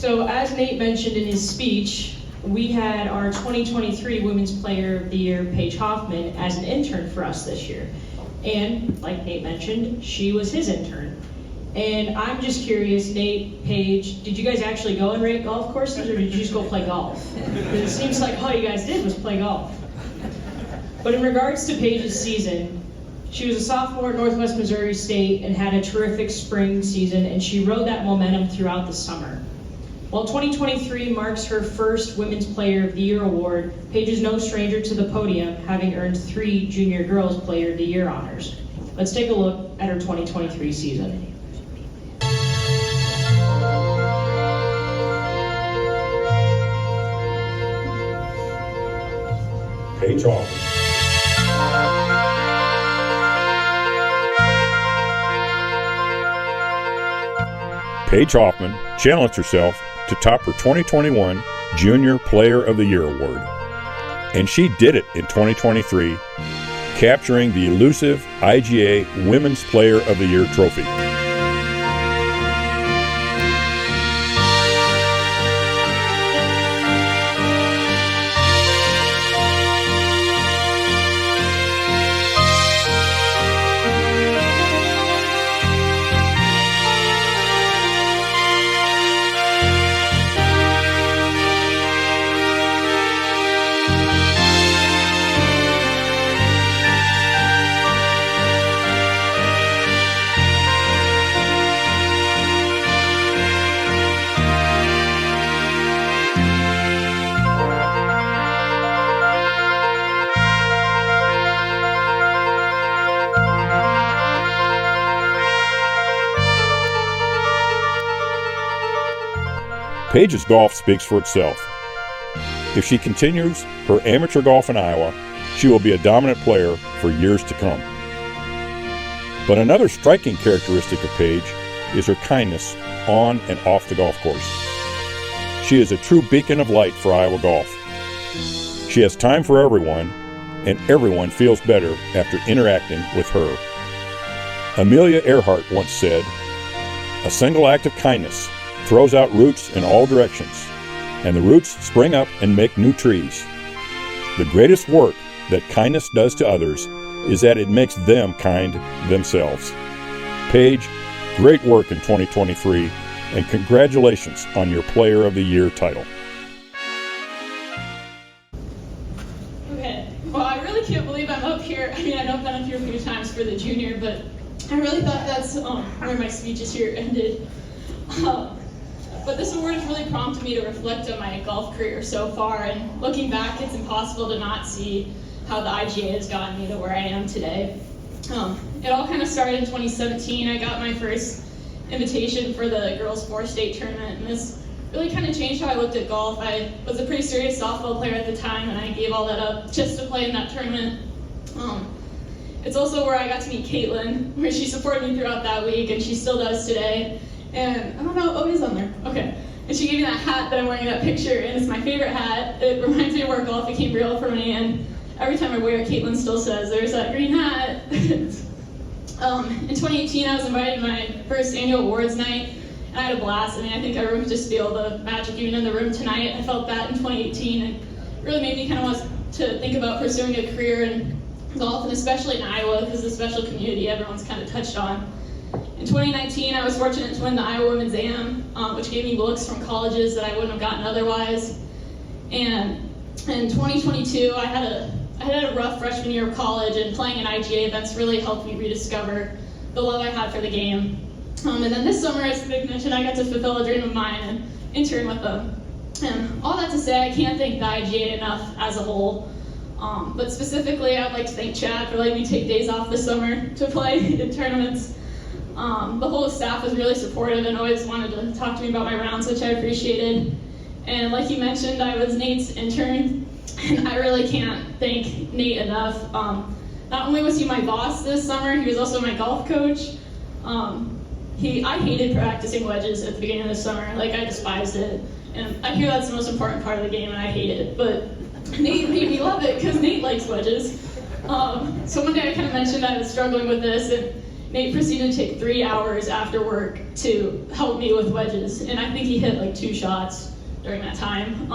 So as Nate mentioned in his speech, we had our 2023 Women's Player of the Year, Paige Hoffman, as an intern for us this year. And like Nate mentioned, she was his intern. And I'm just curious, Nate, Paige, did you guys actually go and rate golf courses, or did you just go play golf? Because it seems like all you guys did was play golf. But in regards to Paige's season, she was a sophomore at Northwest Missouri State and had a terrific spring season, and she rode that momentum throughout the summer. While 2023 marks her first Women's Player of the Year award, Paige is no stranger to the podium, having earned 3 Junior Girls Player of the Year honors. Let's take a look at her 2023 season. Paige Hoffman. Paige Hoffman challenged herself to top her 2021 Junior Player of the Year award. And she did it in 2023, capturing the elusive IGA Women's Player of the Year trophy. Paige's golf speaks for itself. If she continues her amateur golf in Iowa, she will be a dominant player for years to come. But another striking characteristic of Paige is her kindness on and off the golf course. She is a true beacon of light for Iowa golf. She has time for everyone, and everyone feels better after interacting with her. Amelia Earhart once said, "A single act of kindness throws out roots in all directions, and the roots spring up and make new trees. The greatest work that kindness does to others is that it makes them kind themselves." Paige, great work in 2023, and congratulations on your Player of the Year title. Okay, well, I really can't believe I'm up here. I mean, I know I've been up here a few times for the junior, but I really thought that's where my speeches here ended. But this award has really prompted me to reflect on my golf career so far, and looking back, it's impossible to not see how the IGA has gotten me to where I am today. It all kind of started in 2017. I got my first invitation for the girls' 4-state tournament, and this really kind of changed how I looked at golf. I was a pretty serious softball player at the time, and I gave all that up just to play in that tournament. It's also where I got to meet Caitlin, where she supported me throughout that week, and she still does today. And I don't know, oh, it is on there, okay. And she gave me that hat that I'm wearing in that picture, and it's my favorite hat. It reminds me of where golf became real for me, and every time I wear it, Caitlin still says, "There's that green hat." In 2018, I was invited to my first annual awards night, and I had a blast. I mean, I think everyone could just feel the magic even in the room tonight. I felt that in 2018, and it really made me kind of want to think about pursuing a career in golf, and especially in Iowa, because the special community everyone's kind of touched on. In 2019, I was fortunate to win the Iowa Women's AM, which gave me looks from colleges that I wouldn't have gotten otherwise. And in 2022, I had a rough freshman year of college, and playing in IGA events really helped me rediscover the love I had for the game. And then this summer, as Vic mentioned, I got to fulfill a dream of mine and intern with them. And all that to say, I can't thank the IGA enough as a whole. But specifically, I'd like to thank Chad for letting me take days off this summer to play in tournaments. The whole staff was really supportive and always wanted to talk to me about my rounds, which I appreciated. And like you mentioned, I was Nate's intern, and I really can't thank Nate enough. Not only was he my boss this summer, he was also my golf coach. I hated practicing wedges at the beginning of the summer. Like, I despised it. And I hear that's the most important part of the game, and I hate it. But Nate made me love it because Nate likes wedges. So one day I kind of mentioned I was struggling with this, and Nate proceeded to take 3 hours after work to help me with wedges, and I think he hit like 2 shots during that time.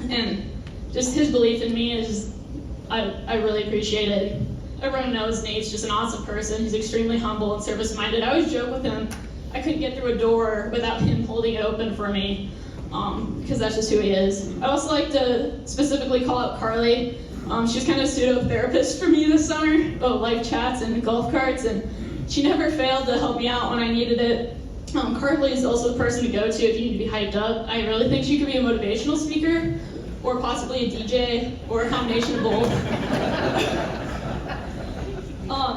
And just his belief in me is, I really appreciate it. Everyone knows Nate's just an awesome person. He's extremely humble and service-minded. I always joke with him, I couldn't get through a door without him holding it open for me, because that's just who he is. I'd also like to specifically call out Carly. She was kind of a pseudo-therapist for me this summer, life chats and golf carts, and she never failed to help me out when I needed it. Carly is also the person to go to if you need to be hyped up. I really think she could be a motivational speaker, or possibly a DJ, or a combination of both.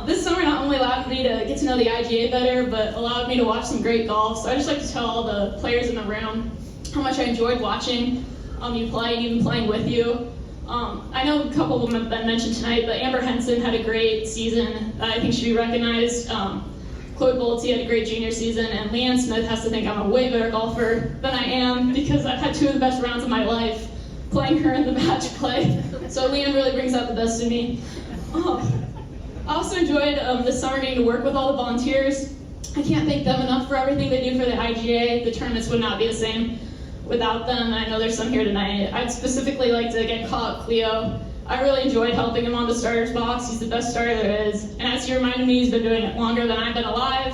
This summer not only allowed me to get to know the IGA better, but allowed me to watch some great golf. So I just like to tell all the players in the room how much I enjoyed watching you play and even playing with you. I know a couple of them have been mentioned tonight, but Amber Henson had a great season that I think should be recognized. Chloe Bolte had a great junior season, and Leanne Smith has to think I'm a way better golfer than I am because I've had 2 of the best rounds of my life playing her in the match play. So Leanne really brings out the best in me. I also enjoyed this summer getting to work with all the volunteers. I can't thank them enough for everything they do for the IGA. The tournaments would not be the same without them, and I know there's some here tonight. I'd specifically like to again call out Cleo. I really enjoyed helping him on the starter's box. He's the best starter there is. And as he reminded me, he's been doing it longer than I've been alive.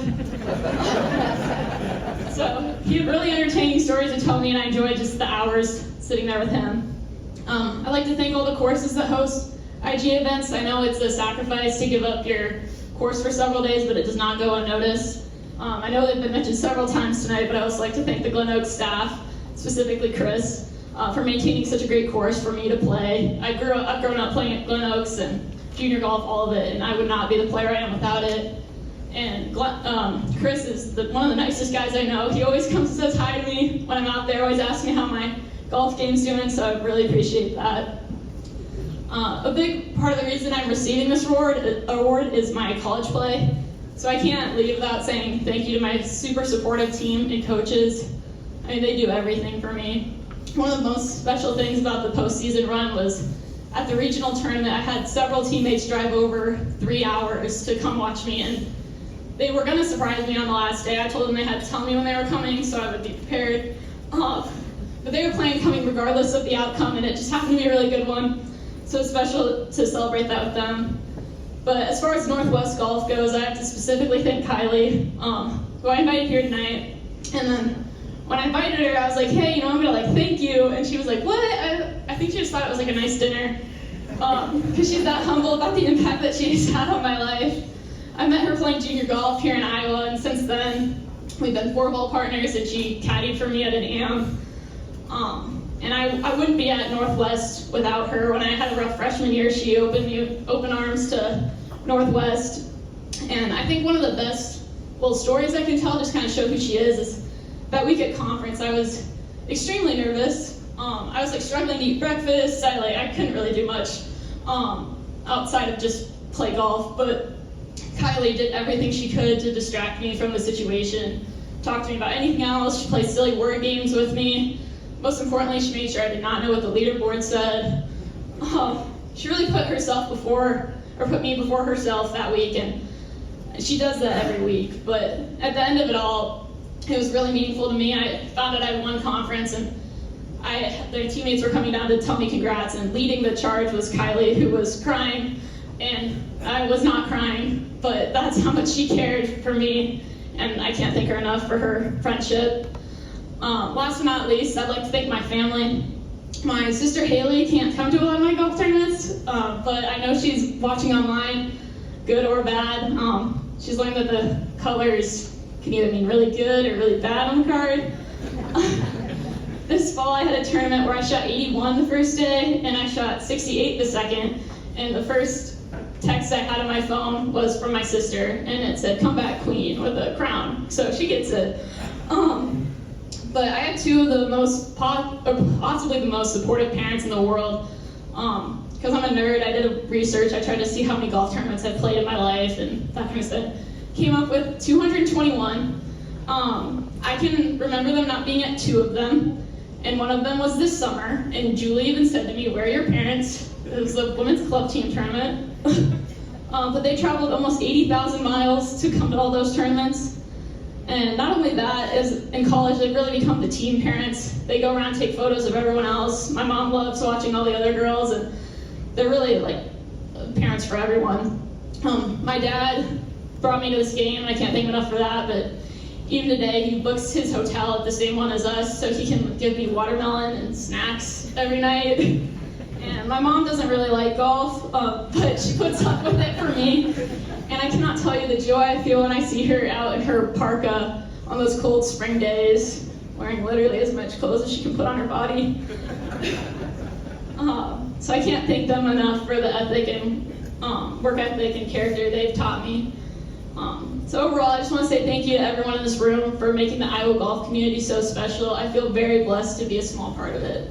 So he had really entertaining stories to tell me, and I enjoyed just the hours sitting there with him. I'd like to thank all the courses that host IGA events. I know it's a sacrifice to give up your course for several days, but it does not go unnoticed. I know they've been mentioned several times tonight, but I also like to thank the Glen Oaks staff, specifically Chris, for maintaining such a great course for me to play. I've grown up playing at Glen Oaks and junior golf, all of it, and I would not be the player I am without it. And Chris is one of the nicest guys I know. He always comes and says hi to me when I'm out there, always asks me how my golf game's doing, so I really appreciate that. A big part of the reason I'm receiving this award is my college play. So I can't leave without saying thank you to my super supportive team and coaches. I mean, they do everything for me. One of the most special things about the postseason run was at the regional tournament, I had several teammates drive over 3 hours to come watch me, and they were gonna surprise me on the last day. I told them they had to tell me when they were coming so I would be prepared. But they were planning coming regardless of the outcome, and it just happened to be a really good one. So it's special to celebrate that with them. But as far as Northwest golf goes, I have to specifically thank Kylie, who I invited here tonight. And then when I invited her, I was like, hey, I'm gonna thank you. And she was like, what? I think she just thought it was like a nice dinner. Because she's that humble about the impact that she's had on my life. I met her playing junior golf here in Iowa, and since then, we've been 4-hole partners, and she caddied for me at an AM. And I wouldn't be at Northwest without her. When I had a rough freshman year, she opened me open arms to Northwest. And I think one of the best stories I can tell, just kind of show who she is that week at conference, I was extremely nervous. I was struggling to eat breakfast. I couldn't really do much outside of just play golf. But Kylie did everything she could to distract me from the situation, talk to me about anything else. She played silly word games with me. Most importantly, she made sure I did not know what the leaderboard said. She really put me before herself that week, and she does that every week. But at the end of it all, it was really meaningful to me. I found out I won conference, and the teammates were coming down to tell me congrats, and leading the charge was Kylie, who was crying, and I was not crying, but that's how much she cared for me, and I can't thank her enough for her friendship. Last but not least, I'd like to thank my family. My sister Haley can't come to a lot of my golf tournaments, but I know she's watching online, good or bad. She's learned that the colors can either mean really good or really bad on the card. This fall I had a tournament where I shot 81 the first day, and I shot 68 the second, and the first text I had on my phone was from my sister, and it said, "Come back queen," with a crown, so she gets it. But I had 2 of the most, possibly the most supportive parents in the world. Because I'm a nerd, I did research. I tried to see how many golf tournaments I've played in my life and that kind of stuff. Came up with 221. I can remember them not being at 2 of them. And one of them was this summer. And Julie even said to me, "Where are your parents?" It was the women's club team tournament. But they traveled almost 80,000 miles to come to all those tournaments. And not only that, is in college, they've really become the team parents. They go around and take photos of everyone else. My mom loves watching all the other girls, and they're really like parents for everyone. My dad brought me to this game, and I can't thank him enough for that, but even today, he books his hotel at the same one as us, so he can give me watermelon and snacks every night. And my mom doesn't really like golf, but she puts up with it for me. And I cannot tell you the joy I feel when I see her out in her parka on those cold spring days, wearing literally as much clothes as she can put on her body. So I can't thank them enough for the ethic and work ethic and character they've taught me. So overall, I just want to say thank you to everyone in this room for making the Iowa golf community so special. I feel very blessed to be a small part of it.